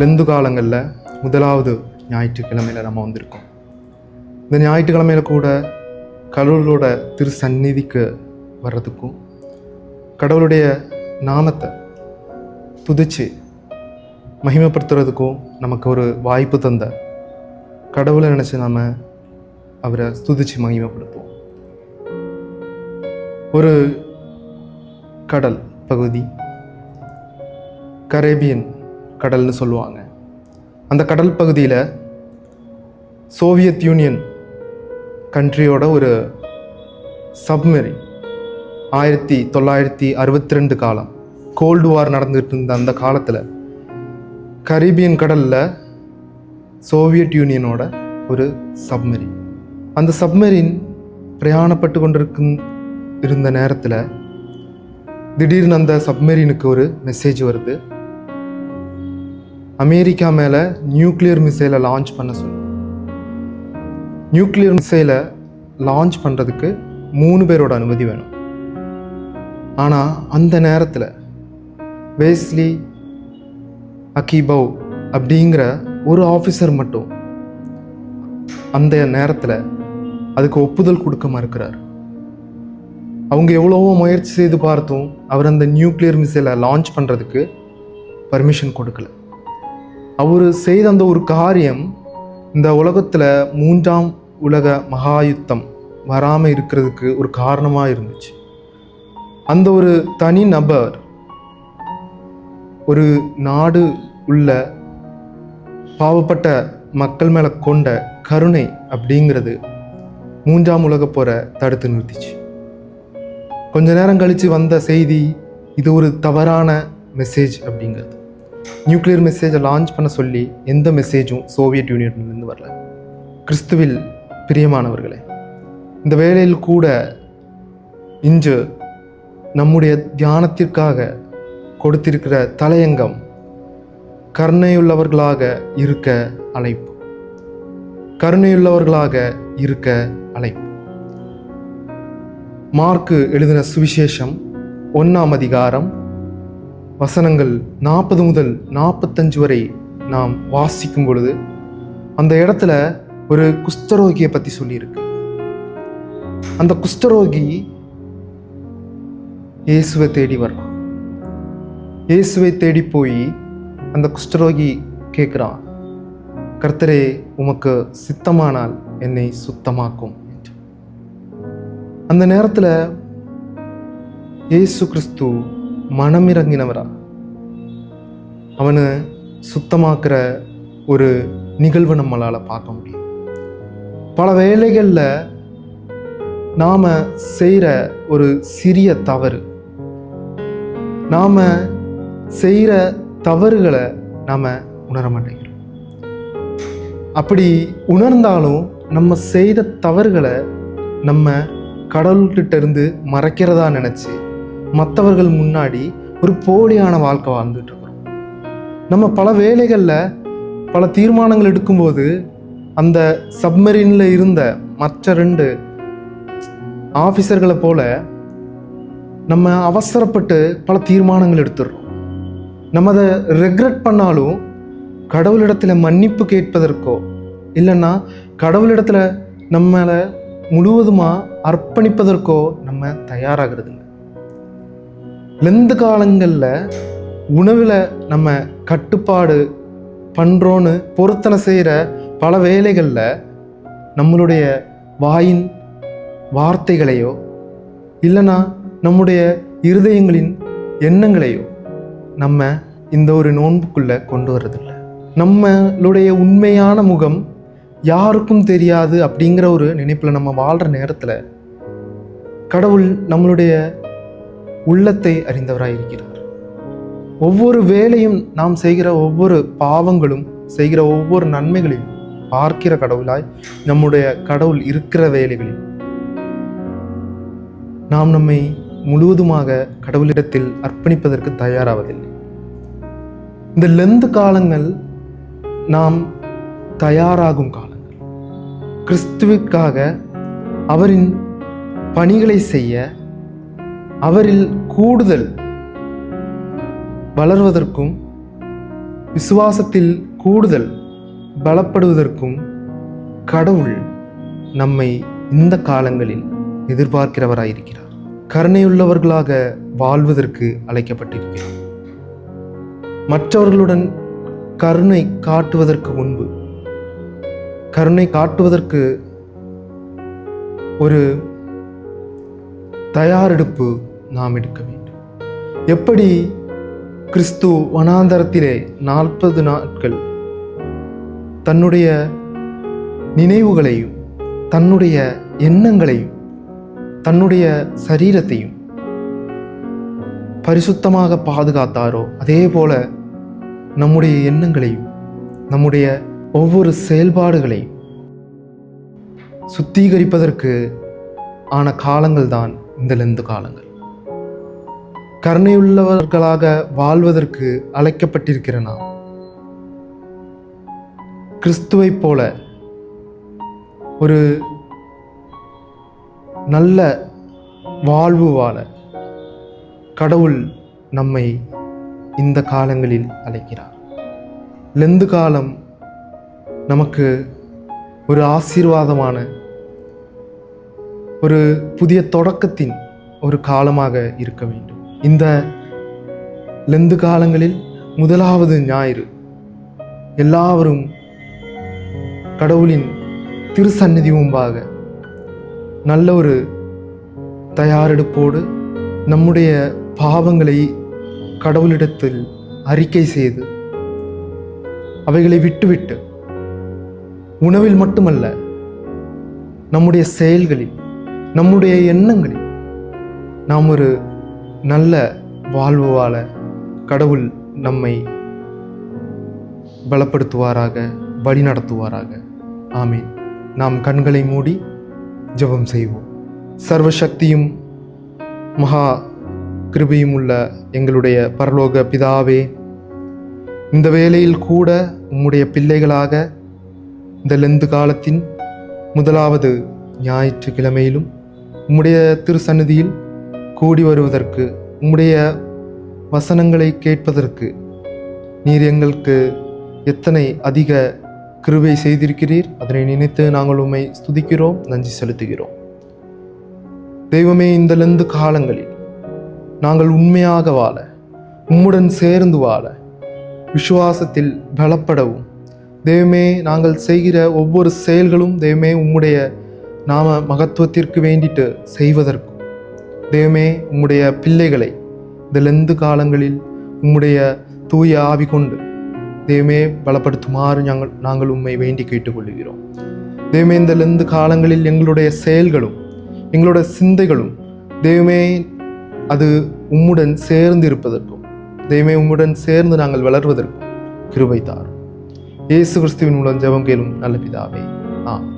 Lent காலங்களில் முதலாவது ஞாயிற்றுக்கிழமையில் நம்ம வந்திருக்கோம். இந்த ஞாயிற்றுக்கிழமையில் கூட கடவுளோட திரு சந்நிதிக்கு வர்றதுக்கும் கடவுளுடைய நாமத்தை துதிச்சு மகிமைப்படுத்துறதுக்கும் நமக்கு ஒரு வாய்ப்பு தந்த கடவுளை நினச்சி நாம் அவரை துதிச்சு மகிமைப்படுத்துவோம். ஒரு கடல் பகுதி, கரேபியன் கடல்னு சொல்லுவாங்க. அந்த கடல் பகுதியில் சோவியத் யூனியன் கண்ட்ரியோட ஒரு சப்மெரின் 1962 காலம் கோல்டு வார் நடந்துகிட்டு இருந்த அந்த காலத்தில் கரீபியன் கடலில் சோவியத் யூனியனோட ஒரு சப்மெரின், அந்த சப்மெரின் பிரயாணப்பட்டு இருந்த நேரத்தில் திடீர்னு அந்த சப்மெரினுக்கு ஒரு மெசேஜ் வருது. அமெரிக்கா மேலே நியூக்ளியர் மிசைலை லான்ச் பண்ண சொல்லி. நியூக்ளியர் மிசைலை லான்ச் பண்ணுறதுக்கு 3 பேரோட அனுமதி வேணும். ஆனால் அந்த நேரத்தில் வேஸ்லி அகிபவ் அப்படிங்கிற ஒரு ஆஃபீஸர் மட்டும் அந்த நேரத்தில் அதுக்கு ஒப்புதல் கொடுக்க மறுக்கிறார். அவங்க எவ்வளவோ முயற்சி செய்து பார்த்தும் அவர் அந்த நியூக்ளியர் மிசைலை லான்ச் பண்ணுறதுக்கு பர்மிஷன் கொடுக்கல. அவர் செய்த அந்த ஒரு காரியம் இந்த உலகத்தில் 3ஆம் உலக மகாயுத்தம் வராமல் இருக்கிறதுக்கு ஒரு காரணமாக இருந்துச்சு. அந்த ஒரு தனி நபர் ஒரு நாடு உள்ள பாவப்பட்ட மக்கள் மேலே கொண்ட கருணை அப்படிங்கிறது 3ஆம் உலக போரை தடுத்து நிறுத்திச்சு. கொஞ்ச நேரம் கழித்து வந்த செய்தி, இது ஒரு தவறான மெசேஜ் அப்படிங்கிறது. நியூக்ளியர் மெசேஜை லான்ச் பண்ண சொல்லி எந்த மெசேஜும் சோவியத் யூனியன்லேருந்து வரல. கிறிஸ்துவில் பிரியமானவர்களே, இந்த வேளையில் கூட இன்று நம்முடைய தியானத்திற்காக கொடுத்திருக்கிற தலையங்கம் கருணையுள்ளவர்களாக இருக்க அழைப்பு. கருணையுள்ளவர்களாக இருக்க அழைப்பு. மார்க்கு எழுதின சுவிசேஷம் 1ஆம் அதிகாரம் வசனங்கள் 40 முதல் 45 வரை நாம் வாசிக்கும் பொழுது அந்த இடத்துல ஒரு குஷ்டரோகியை பற்றி சொல்லியிருக்கு. அந்த குஷ்டரோகி இயேசுவை தேடி வர்றான். இயேசுவை தேடி போய் அந்த குஷ்டரோகி கேட்குறான், கர்த்தரே, உமக்கு சித்தமானால் என்னை சுத்தமாக்கும் என்று. அந்த நேரத்தில் இயேசு கிறிஸ்து மனமிறங்கினவரா அவனை சுத்தமாக்குற ஒரு நிகழ்வு நம்மளால் பார்க்க முடியும். பல வேளைகளில் நாம் செய்கிற ஒரு சிறிய தவறு, நாம் செய்கிற தவறுகளை நாம் உணர மாட்டேங்கிறோம். அப்படி உணர்ந்தாலும் நம்ம செய்த தவறுகளை நம்ம கடவுள்கிட்ட இருந்து மறைக்கிறதா நினச்சி மற்றவர்கள் முன்னாடி ஒரு போலியான வாழ்க்கை வாழ்ந்துட்டு இருக்கிறோம். நம்ம பல வேளைகளில் பல தீர்மானங்கள் எடுக்கும்போது அந்த சப்மெரினில் இருந்த மற்ற 2 ஆஃபீஸர்களை போல நம்ம அவசரப்பட்டு பல தீர்மானங்கள் எடுத்துடுறோம். நம்ம அதை ரெக்ரெட் பண்ணாலும் கடவுளிடத்தில் மன்னிப்பு கேட்பதற்கோ இல்லைன்னா கடவுளிடத்தில் நம்மளை முழுவதுமாக அர்ப்பணிப்பதற்கோ நம்ம தயாராகிறது. லெந்து காலங்களில் உணவில் நம்ம கட்டுப்பாடு பண்ணுறோன்னு பொருத்தனை செய்கிற பல வேளைகளில் நம்மளுடைய வாயின் வார்த்தைகளையோ இல்லைன்னா நம்முடைய இருதயங்களின் எண்ணங்களையோ நம்ம இந்த ஒரு நோன்புக்குள்ளே கொண்டு வர்றதில்லை. நம்மளுடைய உண்மையான முகம் யாருக்கும் தெரியாது அப்படிங்கிற ஒரு நினைப்பில் நம்ம வாழ்கிற நேரத்தில் கடவுள் நம்மளுடைய உள்ளத்தை அறிந்தவராய் இருக்கிறார். ஒவ்வொரு வேளையும் நாம் செய்கிற ஒவ்வொரு பாவங்களும் செய்கிற ஒவ்வொரு நன்மைகளையும் பார்க்கிற கடவுளாய் நம்முடைய கடவுள் இருக்கிற வேளைகளில் நாம் நம்மை முழுவதுமாக கடவுளிடத்தில் அர்ப்பணிப்பதற்கு தயாராவதில்லை. இந்த லெந்து காலங்கள் நாம் தயாராகும் காலங்கள். கிறிஸ்துவுக்காக அவரின் பணிகளை செய்ய, அவரில் கூடுதல் வளர்வதற்கும் விசுவாசத்தில் கூடுதல் பலப்படுவதற்கும் கடவுள் நம்மை இந்த காலங்களில் எதிர்பார்க்கிறவராயிருக்கிறார். கருணையுள்ளவர்களாக வாழ்வதற்கு அழைக்கப்பட்டிருக்கிறார். மற்றவர்களுடன் கருணை காட்டுவதற்கு முன்பு, கருணை காட்டுவதற்கு ஒரு தயாரெடுப்பு நாம் எடுக்க வேண்டும். எப்படி கிறிஸ்து வனாந்தரத்திலே 40 நாட்கள் தன்னுடைய நினைவுகளையும் தன்னுடைய எண்ணங்களையும் தன்னுடைய சரீரத்தையும் பரிசுத்தமாக பாதுகாத்தாரோ, அதே போல நம்முடைய எண்ணங்களையும் நம்முடைய ஒவ்வொரு செயல்பாடுகளையும் சுத்திகரிப்பதற்கு ஆன காலங்கள் தான் இந்த லெந்து காலங்கள். கருணையுள்ளவர்களாக வாழ்வதற்கு அழைக்கப்பட்டிருக்கிற நாம் கிறிஸ்துவைப் போல ஒரு நல்ல வாழ்வு வாழ கடவுள் நம்மை இந்த காலங்களில் அழைக்கிறார். லெந்து காலம் நமக்கு ஒரு ஆசீர்வாதமான ஒரு புதிய தொடக்கத்தின் ஒரு காலமாக இருக்க வேண்டும். இந்த லெந்து காலங்களில் முதலாவது ஞாயிறு எல்லாவரும் கடவுளின் திருசந்நிதி முன்பாக நல்ல ஒரு தயாரெடுப்போடு நம்முடைய பாவங்களை கடவுளிடத்தில் அறிக்கை செய்து அவைகளை விட்டுவிட்டு உணவில் மட்டுமல்ல, நம்முடைய செயல்களில் நம்முடைய எண்ணங்களில் நாம் ஒரு நல்ல வாழ்வு வாழ கடவுள் நம்மை பலப்படுத்துவாராக, வழி நடத்துவாராக. ஆமீன். நாம் கண்களை மூடி ஜெபம் செய்வோம். சர்வசக்தியும் மகா கிருபையும் உள்ள எங்களுடைய பரலோக பிதாவே, இந்த வேளையில் கூட உம்முடைய பிள்ளைகளாக இந்த லெந்து காலத்தின் முதலாவது ஞாயிற்றுக்கிழமையிலும் உம்முடைய திருசந்நிதியில் கூடி வருவதற்கு, உம்முடைய வசனங்களை கேட்பதற்கு நீர் எங்களுக்கு எத்தனை அதிக கிருபை செய்திருக்கிறீர். அதனை நினைத்து நாங்கள் உம்மை ஸ்துதிக்கிறோம், நன்றி செலுத்துகிறோம். தெய்வமே, இந்த லெந்து காலங்களில் நாங்கள் உண்மையாக வாழ, உம்முடன் சேர்ந்து வாழ, விசுவாசத்தில் பலப்படவும், தெய்வமே நாங்கள் செய்கிற ஒவ்வொரு செயல்களும் தெய்வமே உம்முடைய நாம மகத்துவத்திற்கு வேண்டிட்டு செய்வதற்கும், தெய்வமே உம்முடைய பிள்ளைகளை இந்த லெந்து காலங்களில் உம்முடைய தூய ஆவி கொண்டு தெய்வமே பலப்படுத்துமாறு நாங்கள் உம்மை வேண்டி கேட்டுக்கொள்கிறோம். தெய்வமே, இந்த லெந்து காலங்களில் எங்களுடைய செயல்களும் எங்களுடைய சிந்தைகளும் தெய்வமே அது உம்முடன் சேர்ந்து இருப்பதற்கும், தெய்வமே உம்முடன் சேர்ந்து நாங்கள் வளர்வதற்கும் கிருபை தாரும். இயேசு கிறிஸ்துவின் மூலம் ஜெபம் கேளும் நல்ல பிதாவே. ஆமென்.